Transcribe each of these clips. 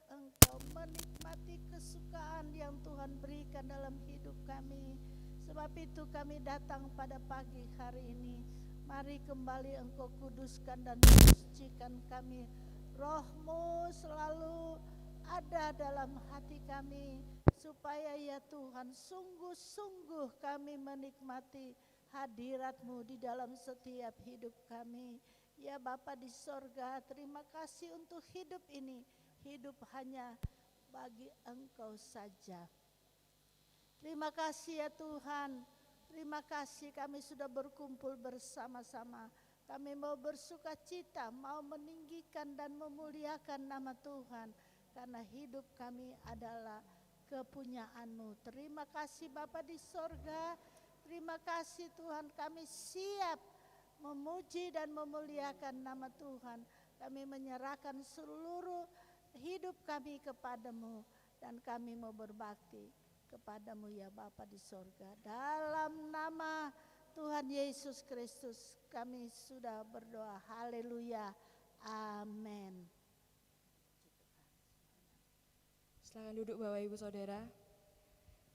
Engkau, menikmati kesukaan yang Tuhan berikan dalam hidup kami. Sebab itu kami datang pada pagi hari ini. Mari kembali Engkau kuduskan dan mensucikan kami. Roh-Mu selalu ada dalam hati kami, supaya ya Tuhan sungguh-sungguh kami menikmati hadirat-Mu di dalam setiap hidup kami. Ya Bapa di sorga, terima kasih untuk hidup ini. Hidup hanya bagi Engkau saja. Terima kasih ya Tuhan. Terima kasih kami sudah berkumpul bersama-sama. Kami mau bersuka cita, mau meninggikan dan memuliakan nama Tuhan. Karena hidup kami adalah kepunyaan-Mu. Terima kasih Bapa di sorga. Terima kasih Tuhan, kami siap memuji dan memuliakan nama Tuhan. Kami menyerahkan seluruh hidup kami kepadamu. Dan kami mau berbakti kepadamu ya Bapa di sorga. Dalam nama Tuhan Yesus Kristus kami sudah berdoa. Haleluya. Amin. Silakan duduk Bapak Ibu Saudara.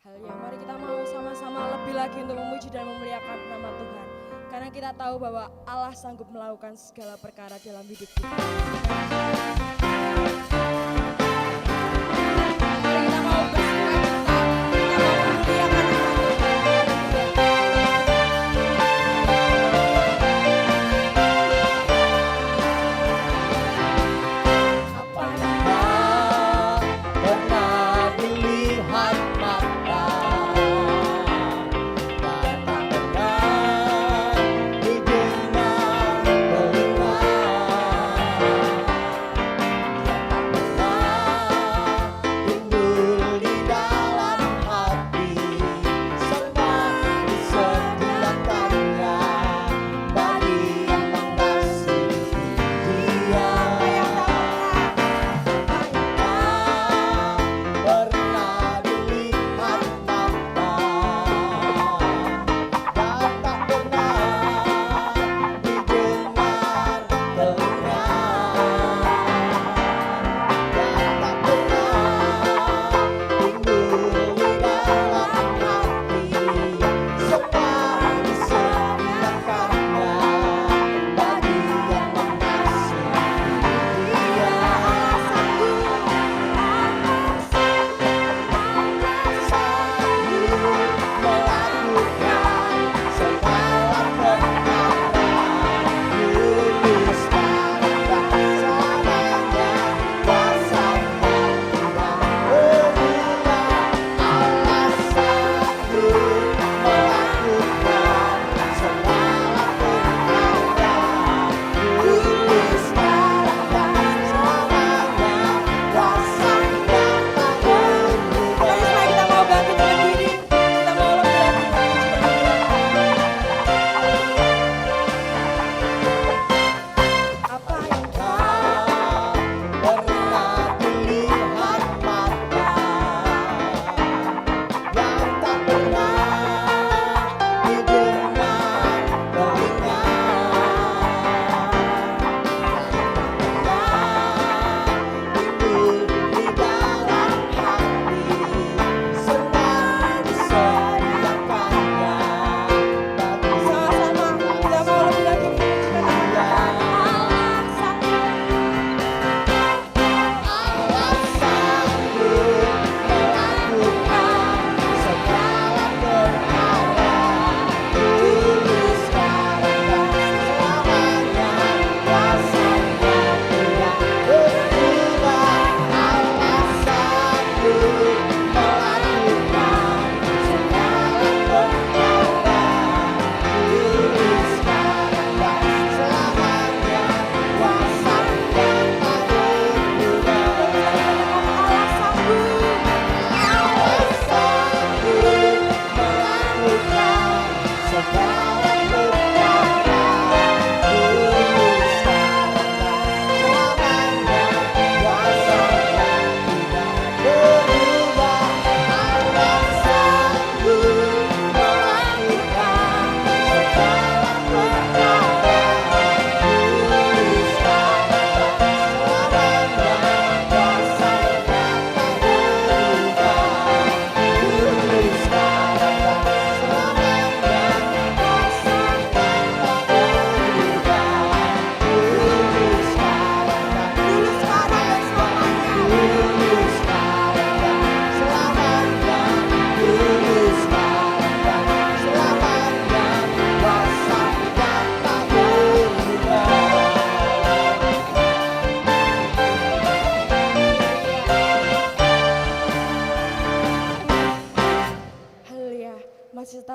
Haleluya, mari kita mau sama-sama lebih lagi untuk memuji dan memuliakan nama Tuhan. Karena kita tahu bahwa Allah sanggup melakukan segala perkara dalam hidup kita. Mari kita mau bersuka cita, kita mau memuliakan nama Tuhan. Apa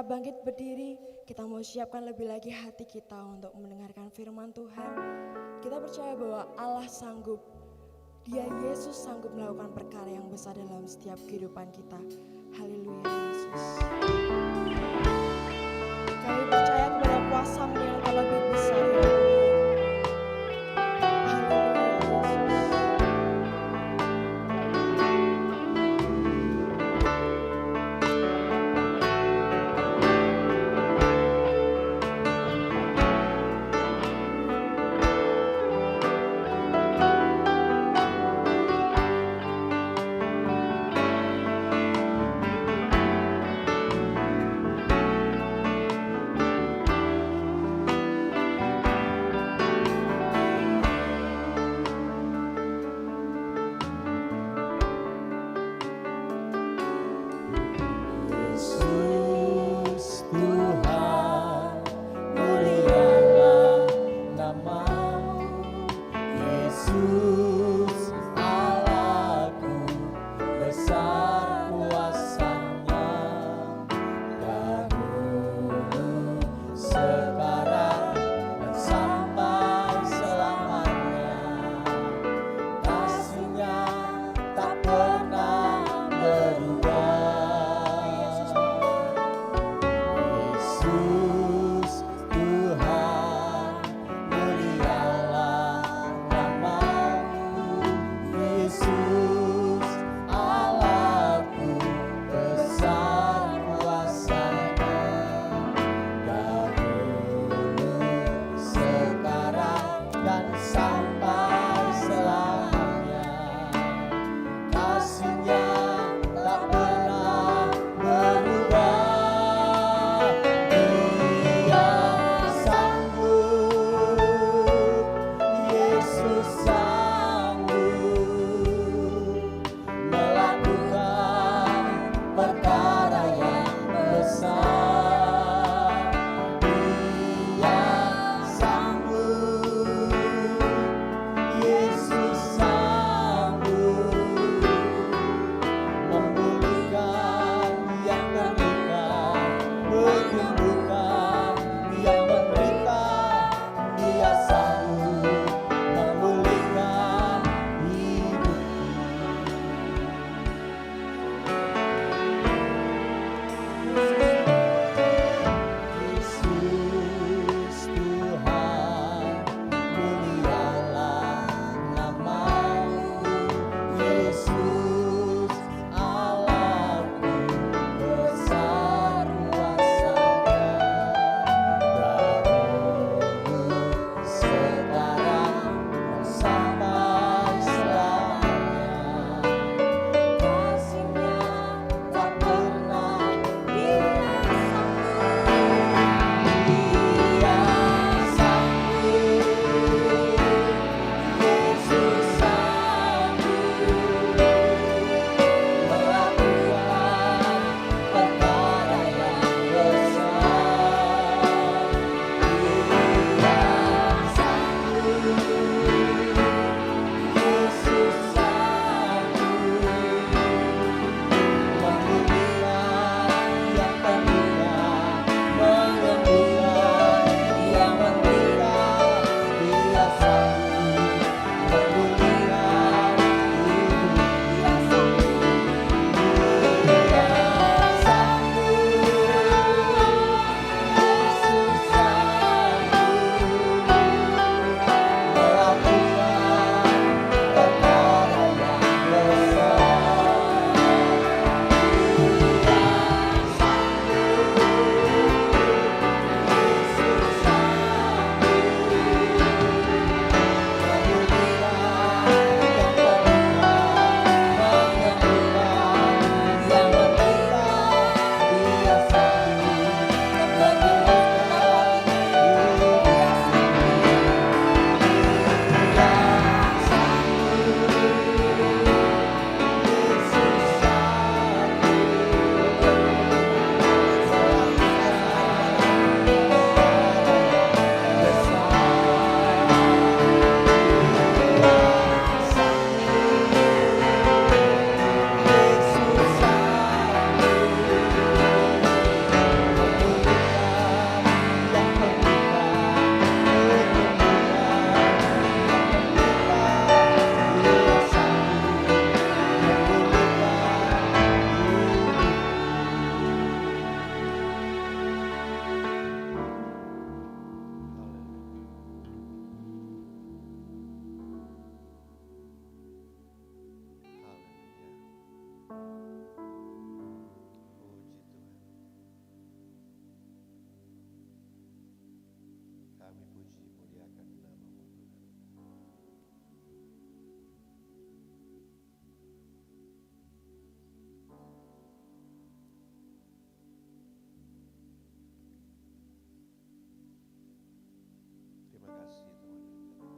kita bangkit berdiri, kita mau siapkan lebih lagi hati kita untuk mendengarkan firman Tuhan. Kita percaya bahwa Allah sanggup, Dia Yesus sanggup melakukan perkara yang besar dalam setiap kehidupan kita. Haleluya Yesus. Kami percaya kepada kuasa-Mu yang terlebih besar ya Tuhan.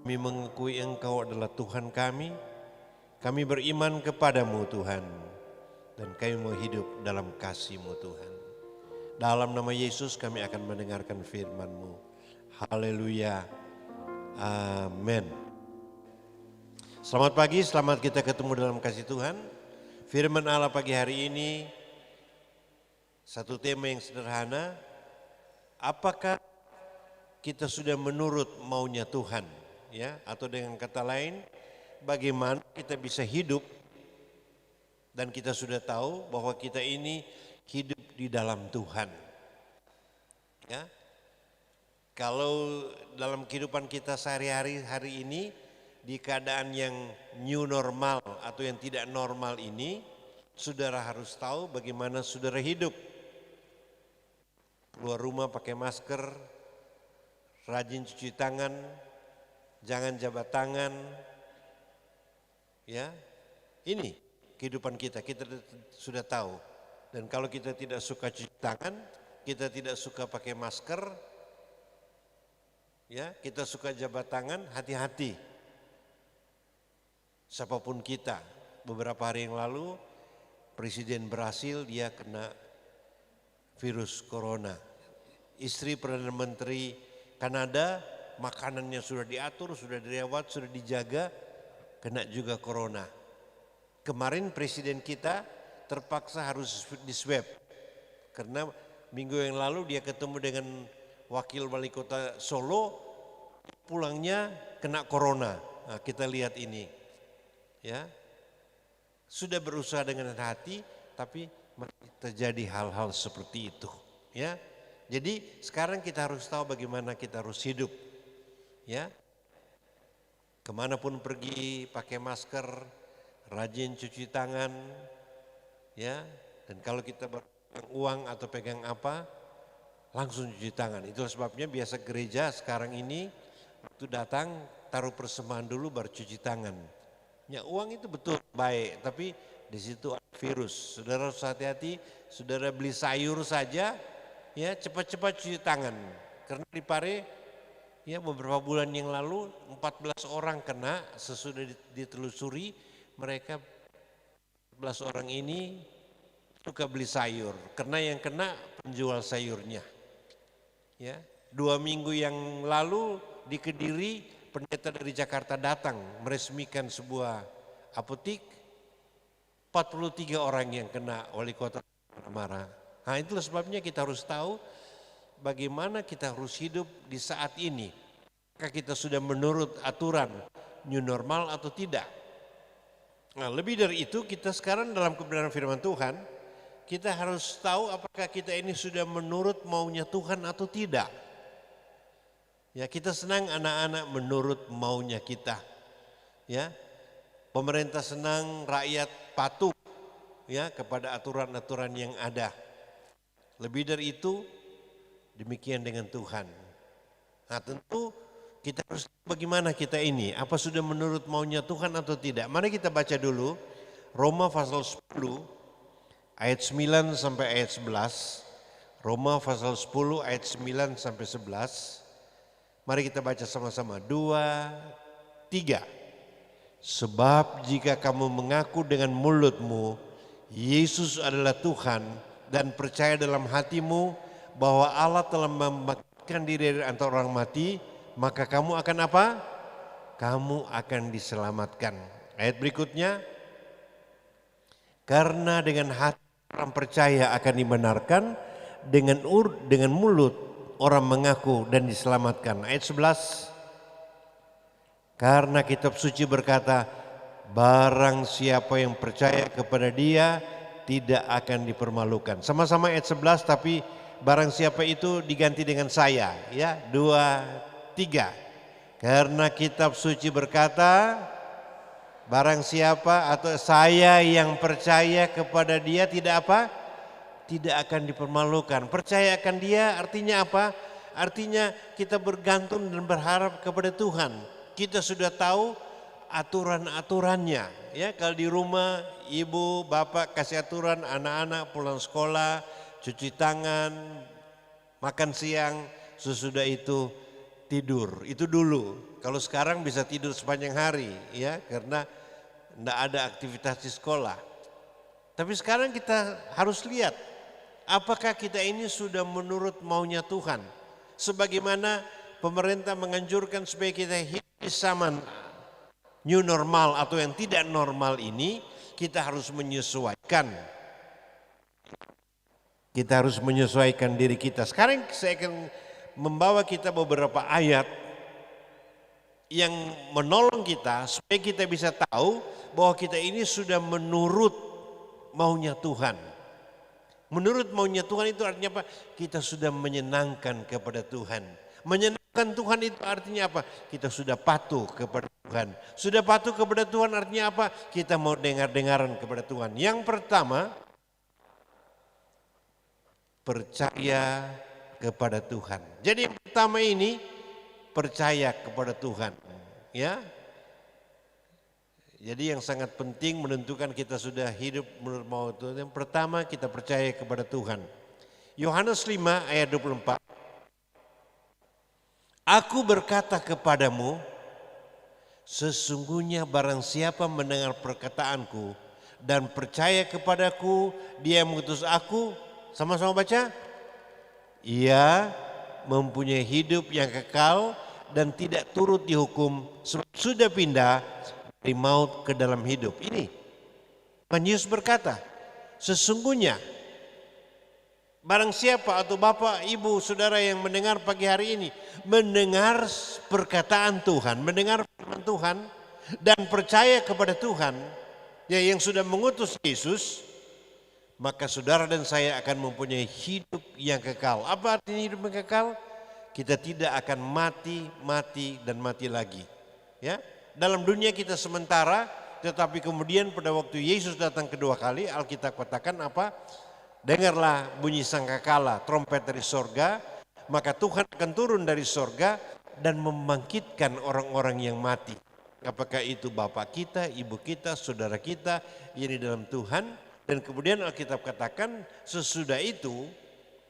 Kami mengakui Engkau adalah Tuhan kami. Kami beriman kepadamu Tuhan. Dan kami mau hidup dalam kasih-Mu Tuhan. Dalam nama Yesus kami akan mendengarkan firman-Mu. Haleluya. Amin. Selamat pagi, selamat kita ketemu dalam kasih Tuhan. Firman Allah pagi hari ini, satu tema yang sederhana. Apakah kita sudah menurut maunya Tuhan? Ya, atau dengan kata lain, bagaimana kita bisa hidup dan kita sudah tahu bahwa kita ini hidup di dalam Tuhan. Ya. Kalau dalam kehidupan kita sehari-hari hari ini di keadaan yang new normal atau yang tidak normal ini, saudara harus tahu bagaimana saudara hidup. Keluar rumah pakai masker, rajin cuci tangan, jangan jabat tangan. Ya. Ini kehidupan kita sudah tahu. Dan kalau kita tidak suka cuci tangan, kita tidak suka pakai masker, ya, kita suka jabat tangan, hati-hati. Siapapun kita, beberapa hari yang lalu Presiden Brasil dia kena virus corona. Istri Perdana Menteri Kanada, makanannya sudah diatur, sudah dirawat, sudah dijaga, kena juga corona. Kemarin presiden kita terpaksa harus diswab karena minggu yang lalu dia ketemu dengan wakil wali kota Solo, pulangnya kena corona. Nah, kita lihat ini, ya, sudah berusaha dengan hati, tapi terjadi hal-hal seperti itu. Ya, jadi sekarang kita harus tahu bagaimana kita harus hidup. Ya, kemanapun pergi pakai masker, rajin cuci tangan, ya, dan kalau kita pegang uang atau pegang apa, langsung cuci tangan. Itulah sebabnya biasa gereja sekarang ini waktu datang taruh persembahan dulu baru cuci tangan. Ya, uang itu betul baik, tapi di situ ada virus. Saudara harus hati-hati. Saudara beli sayur saja, ya cepat-cepat cuci tangan. Karena di Pare, ya beberapa bulan yang lalu 14 orang kena sesudah ditelusuri. Mereka 14 orang ini suka beli sayur karena yang kena penjual sayurnya. Ya, 2 minggu yang lalu di Kediri pendeta dari Jakarta datang meresmikan sebuah apotik, 43 orang yang kena, wali kota marah. Nah, itulah sebabnya kita harus tahu bagaimana kita harus hidup di saat ini. Apakah kita sudah menurut aturan new normal atau tidak? Nah, lebih dari itu kita sekarang dalam kebenaran firman Tuhan, kita harus tahu apakah kita ini sudah menurut maunya Tuhan atau tidak. Ya, kita senang anak-anak menurut maunya kita. Ya, pemerintah senang rakyat patuh ya kepada aturan-aturan yang ada. Lebih dari itu, demikian dengan Tuhan. Nah, tentu kita harus bagaimana kita ini, apa sudah menurut maunya Tuhan atau tidak. Mari kita baca dulu Roma pasal 10 ayat 9 sampai ayat 11. Roma pasal 10 ayat 9 sampai 11. Mari kita baca sama-sama. 2, 3. Sebab jika kamu mengaku dengan mulutmu Yesus adalah Tuhan dan percaya dalam hatimu bahwa Allah telah membangkitkan diri dari antara orang mati, maka kamu akan apa? Kamu akan diselamatkan. Ayat berikutnya, karena dengan hati orang percaya akan dibenarkan, dengan mulut orang mengaku dan diselamatkan. Ayat 11, karena kitab suci berkata, barang siapa yang percaya kepada Dia tidak akan dipermalukan. Sama-sama ayat 11, tapi barang siapa itu diganti dengan saya. Ya, 2, 3. Karena kitab suci berkata, barang siapa atau saya yang percaya kepada Dia tidak apa? Tidak akan dipermalukan. Percaya akan Dia artinya apa? Artinya kita bergantung dan berharap kepada Tuhan. Kita sudah tahu aturan-aturannya. Ya, kalau di rumah ibu, bapak kasih aturan anak-anak pulang sekolah, cuci tangan, makan siang, sesudah itu tidur. Itu dulu. Kalau sekarang bisa tidur sepanjang hari ya karena tidak ada aktivitas di sekolah. Tapi sekarang kita harus lihat apakah kita ini sudah menurut maunya Tuhan. Sebagaimana pemerintah menganjurkan supaya kita hidup di zaman new normal atau yang tidak normal ini, kita harus menyesuaikan. Kita harus menyesuaikan diri kita. Sekarang saya akan membawa kita beberapa ayat yang menolong kita supaya kita bisa tahu bahwa kita ini sudah menurut maunya Tuhan. Menurut maunya Tuhan itu artinya apa? Kita sudah menyenangkan kepada Tuhan. Menyenangkan Tuhan itu artinya apa? Kita sudah patuh kepada Tuhan. Sudah patuh kepada Tuhan artinya apa? Kita mau dengar-dengaran kepada Tuhan. Yang pertama, percaya kepada Tuhan. Jadi yang pertama ini percaya kepada Tuhan, ya. Jadi yang sangat penting menentukan kita sudah hidup menurut mau Tuhan. Yang pertama kita percaya kepada Tuhan. Yohanes 5 ayat 24. Aku berkata kepadamu, sesungguhnya barang siapa mendengar perkataanku dan percaya kepadaku, dia yang mengutus aku, sama-sama baca. Ia mempunyai hidup yang kekal dan tidak turut dihukum, sudah pindah dari maut ke dalam hidup. Ini Tuhan Yesus berkata, sesungguhnya barang siapa atau bapak, ibu, saudara yang mendengar pagi hari ini, mendengar perkataan Tuhan, mendengar firman Tuhan dan percaya kepada Tuhan, ya yang sudah mengutus Yesus, maka saudara dan saya akan mempunyai hidup yang kekal. Apa artinya hidup yang kekal? Kita tidak akan mati dan mati lagi. Ya, dalam dunia kita sementara, tetapi kemudian pada waktu Yesus datang kedua kali, Alkitab katakan apa? Dengarlah bunyi sangkakala, trompet dari sorga, maka Tuhan akan turun dari sorga dan membangkitkan orang-orang yang mati. Apakah itu bapak kita, ibu kita, saudara kita yang di dalam Tuhan? Dan kemudian Alkitab katakan sesudah itu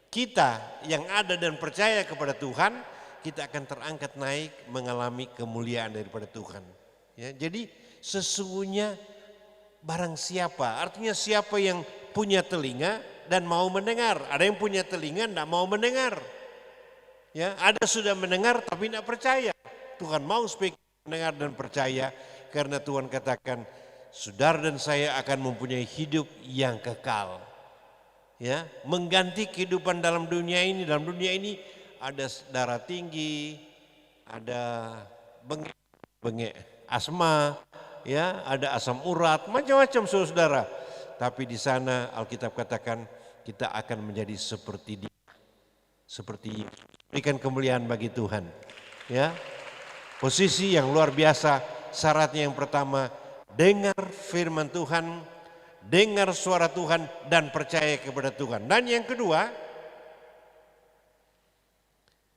kita yang ada dan percaya kepada Tuhan, kita akan terangkat naik mengalami kemuliaan daripada Tuhan. Ya, jadi sesungguhnya barang siapa, artinya siapa yang punya telinga dan mau mendengar. Ada yang punya telinga tidak mau mendengar. Ya, ada sudah mendengar tapi tidak percaya. Tuhan mau supaya mendengar dan percaya karena Tuhan katakan saudara dan saya akan mempunyai hidup yang kekal. Ya, mengganti kehidupan dalam dunia ini. Dalam dunia ini ada darah tinggi, ada bengek asma, ya, ada asam urat, macam-macam saudara. Tapi di sana Alkitab katakan kita akan menjadi seperti dia, seperti berikan kemuliaan bagi Tuhan. Ya, posisi yang luar biasa. Syaratnya yang pertama, dengar firman Tuhan, dengar suara Tuhan dan percaya kepada Tuhan. Dan yang kedua,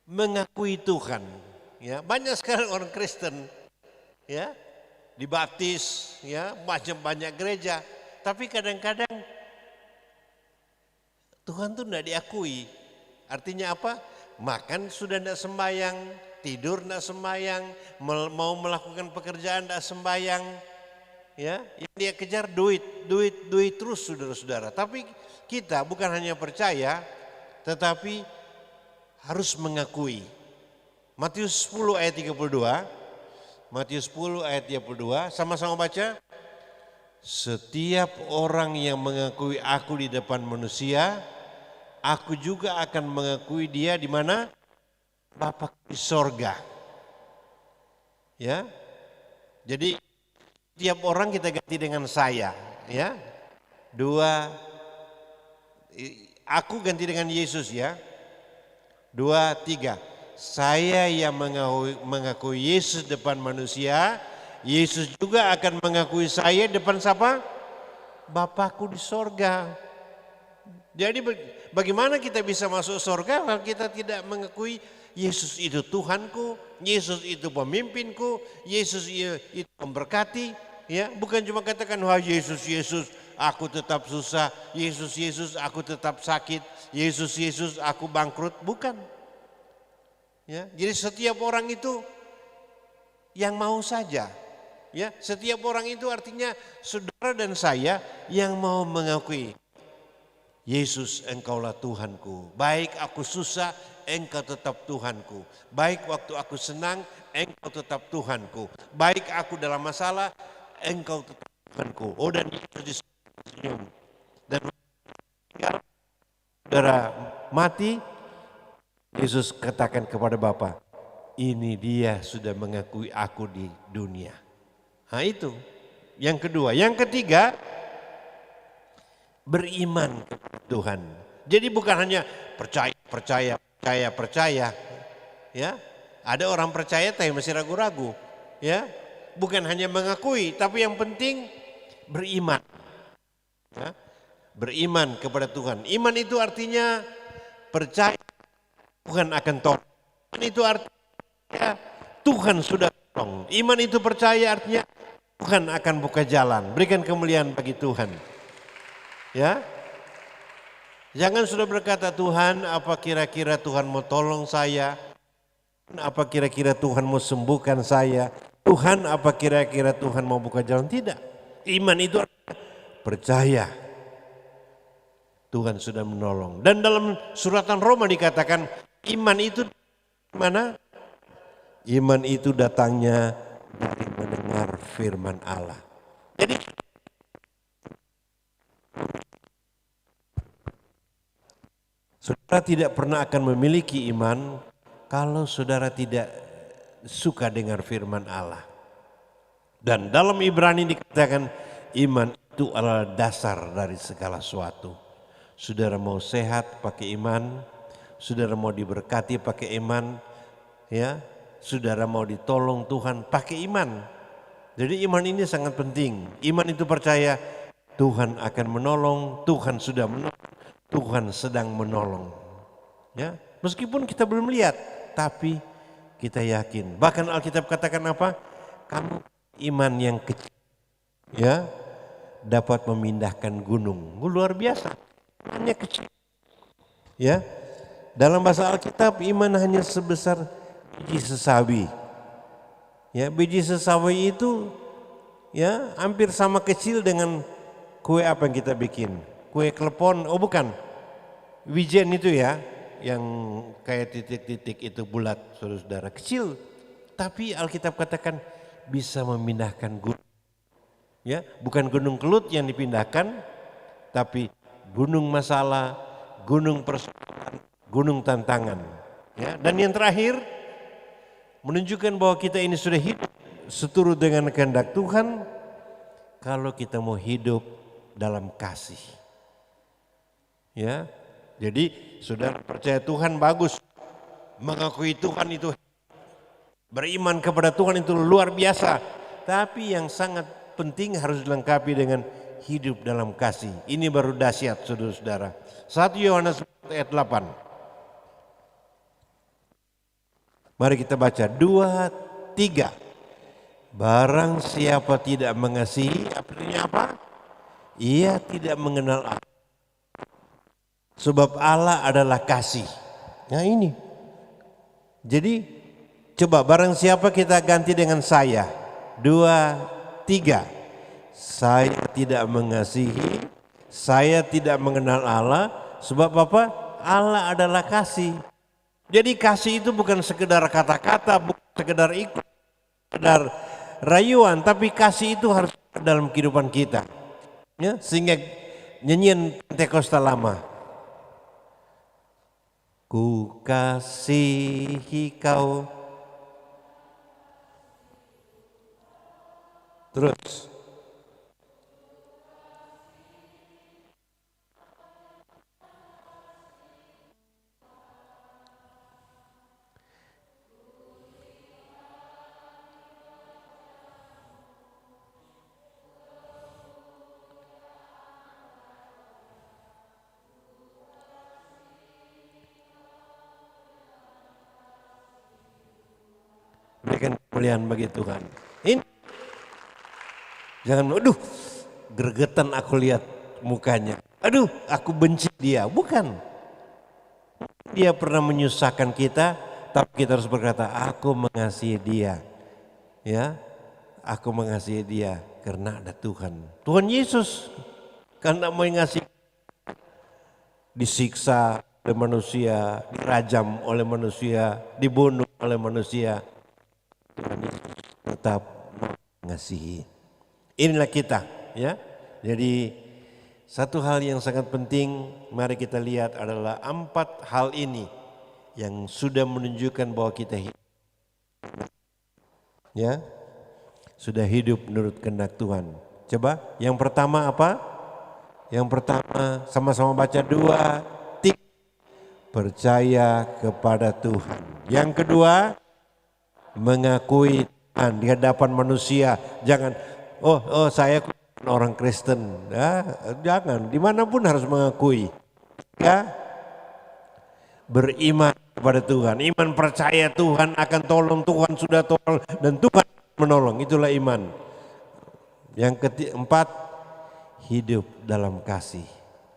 mengakui Tuhan. Ya, banyak sekali orang Kristen, ya, dibaptis, ya, banyak gereja, tapi kadang-kadang Tuhan tuh tidak diakui. Artinya apa? Makan sudah tidak sembahyang, tidur tidak sembahyang, mau melakukan pekerjaan tidak sembahyang. Ya, yang dia kejar duit terus saudara-saudara. Tapi kita bukan hanya percaya, tetapi harus mengakui. Matius 10 ayat 32. Matius 10 ayat 32, sama-sama baca. Setiap orang yang mengakui aku di depan manusia, aku juga akan mengakui dia di mana? Bapa di sorga. Ya, jadi tiap orang kita ganti dengan saya, ya. Aku ganti dengan Yesus, ya. 2, 3. Saya yang mengakui Yesus depan manusia, Yesus juga akan mengakui saya depan siapa? Bapakku di sorga. Jadi bagaimana kita bisa masuk sorga kalau kita tidak mengakui Yesus itu Tuhanku, Yesus itu pemimpinku, Yesus itu memberkati. Ya, bukan cuma katakan wah Yesus aku tetap susah, Yesus aku tetap sakit, Yesus aku bangkrut, bukan. Ya, jadi setiap orang itu yang mau saja. Ya, setiap orang itu artinya saudara dan saya yang mau mengakui, Yesus engkaulah Tuhanku. Baik aku susah, engkau tetap Tuhanku. Baik waktu aku senang, engkau tetap Tuhanku. Baik aku dalam masalah, engkau tetap Tuhanku. Oh, dan Yesus senyum. Dan saudara mati, Yesus katakan kepada Bapa, ini dia sudah mengakui aku di dunia. Nah itu yang kedua. Yang ketiga, beriman kepada Tuhan. Jadi bukan hanya percaya. Ya, ada orang percaya tapi masih ragu-ragu. Ya, bukan hanya mengakui, tapi yang penting beriman. Ya, beriman kepada Tuhan. Iman itu artinya percaya Tuhan akan tolong. Iman itu artinya Tuhan sudah tolong. Iman itu percaya artinya Tuhan akan buka jalan. Berikan kemuliaan bagi Tuhan. Ya, jangan sudah berkata, Tuhan apa kira-kira Tuhan mau tolong saya? Apa kira-kira Tuhan mau sembuhkan saya? Tuhan apa kira-kira Tuhan mau buka jalan? Tidak. Iman itu percaya Tuhan sudah menolong. Dan dalam suratan Roma dikatakan iman itu mana? Iman itu datangnya dari mendengar firman Allah. Jadi saudara tidak pernah akan memiliki iman kalau saudara tidak suka dengar firman Allah. Dan dalam Ibrani dikatakan iman itu adalah dasar dari segala sesuatu. Saudara mau sehat pakai iman, saudara mau diberkati pakai iman, ya, saudara mau ditolong Tuhan pakai iman. Jadi iman ini sangat penting. Iman itu percaya Tuhan akan menolong, Tuhan sudah menolong, Tuhan sedang menolong. Ya, meskipun kita belum lihat, tapi kita yakin. Bahkan Alkitab katakan apa? Kamu iman yang kecil, ya, dapat memindahkan gunung. Luar biasa, imannya kecil. Ya, dalam bahasa Alkitab iman hanya sebesar biji sesawi. Ya, biji sesawi itu ya hampir sama kecil dengan kue apa yang kita bikin. Kue klepon, oh bukan. Wijen itu ya, yang kayak titik-titik itu bulat, saudara-saudara. Kecil, tapi Alkitab katakan bisa memindahkan gunung. Ya, bukan gunung kelut yang dipindahkan, tapi gunung masalah, gunung persoalan, gunung tantangan. Ya, dan yang terakhir, menunjukkan bahwa kita ini sudah hidup seturut dengan kehendak Tuhan kalau kita mau hidup dalam kasih. Ya, jadi saudara percaya Tuhan bagus, mengakui Tuhan itu, beriman kepada Tuhan itu luar biasa. Tapi yang sangat penting harus dilengkapi dengan hidup dalam kasih. Ini baru dahsyat saudara-saudara. 1 Yohanes ayat 8. Mari kita baca 2, 3. Barang siapa tidak mengasihi, artinya apa? Ia tidak mengenal Allah. Sebab Allah adalah kasih. Nah ini. Jadi coba barang siapa kita ganti dengan saya. 2, 3. Saya tidak mengasihi, saya tidak mengenal Allah. Sebab apa? Allah adalah kasih. Jadi kasih itu bukan sekedar kata-kata, bukan sekedar ikut, sekedar rayuan, tapi kasih itu harus dalam kehidupan kita. Ya, sehingga nyanyian Pentakosta lama. Ku kasihi kau. Terus. Berikan kemuliaan bagi Tuhan. Ini jangan, aduh, gregetan aku lihat mukanya. Aduh, aku benci dia. Bukan. Dia pernah menyusahkan kita, tapi kita harus berkata, aku mengasihi dia. Ya, aku mengasihi dia karena ada Tuhan. Tuhan Yesus karena mengasihi, disiksa oleh manusia, dirajam oleh manusia, dibunuh oleh manusia. Tuhan Yesus tetap mengasihi. Inilah kita, ya. Jadi satu hal yang sangat penting mari kita lihat adalah 4 hal ini yang sudah menunjukkan bahwa kita hidup, ya, sudah hidup menurut kehendak Tuhan. Coba yang pertama apa? Yang pertama sama-sama baca 2, 3, percaya kepada Tuhan. Yang kedua, mengakui Tuhan di hadapan manusia. Jangan, oh saya orang Kristen, ya, jangan, dimanapun harus mengakui, ya, beriman kepada Tuhan, iman percaya Tuhan akan tolong, Tuhan sudah tolong dan Tuhan menolong, itulah iman. Yang keempat, hidup dalam kasih,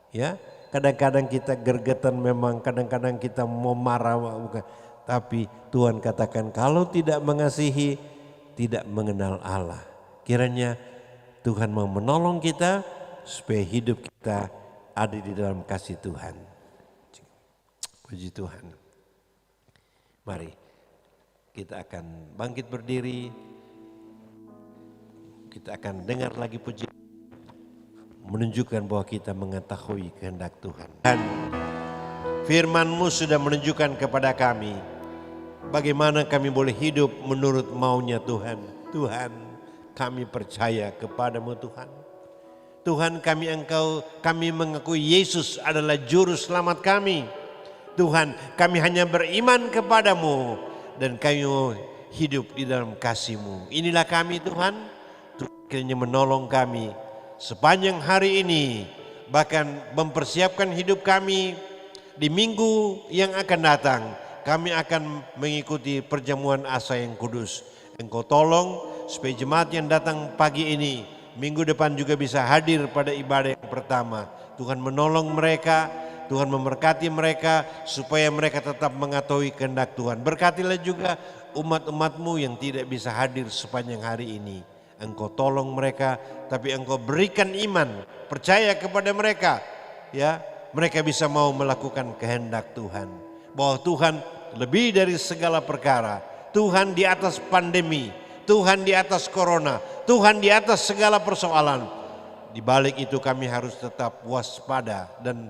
ya. Kadang-kadang kita gergetan memang, kadang-kadang kita mau marah, bukan. Tapi Tuhan katakan kalau tidak mengasihi, tidak mengenal Allah. Kiranya Tuhan mau menolong kita supaya hidup kita ada di dalam kasih Tuhan. Puji Tuhan. Mari kita akan bangkit berdiri. Kita akan dengar lagi pujian menunjukkan bahwa kita mengetahui kehendak Tuhan. Dan firman-Mu sudah menunjukkan kepada kami bagaimana kami boleh hidup menurut maunya Tuhan. Tuhan, kami percaya kepadamu Tuhan. Tuhan, kami mengakui Yesus adalah juru selamat kami. Tuhan, kami hanya beriman kepadamu dan kami hidup di dalam kasih-Mu. Inilah kami Tuhan, Tuhan kiranya menolong kami sepanjang hari ini, bahkan mempersiapkan hidup kami di minggu yang akan datang. Kami akan mengikuti perjamuan asa yang kudus. Engkau tolong supaya jemaat yang datang pagi ini, minggu depan juga bisa hadir pada ibadah yang pertama. Tuhan menolong mereka, Tuhan memberkati mereka supaya mereka tetap mengetahui kehendak Tuhan. Berkatilah juga umat-umat-Mu yang tidak bisa hadir sepanjang hari ini. Engkau tolong mereka, tapi Engkau berikan iman, percaya kepada mereka, ya, mereka bisa mau melakukan kehendak Tuhan. Bahwa Tuhan lebih dari segala perkara, Tuhan di atas pandemi, Tuhan di atas corona, Tuhan di atas segala persoalan. Di balik itu kami harus tetap waspada dan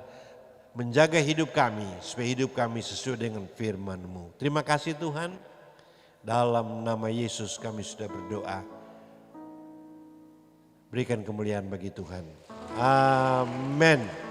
menjaga hidup kami supaya hidup kami sesuai dengan firman-Mu. Terima kasih Tuhan, dalam nama Yesus kami sudah berdoa. Berikan kemuliaan bagi Tuhan. Amin.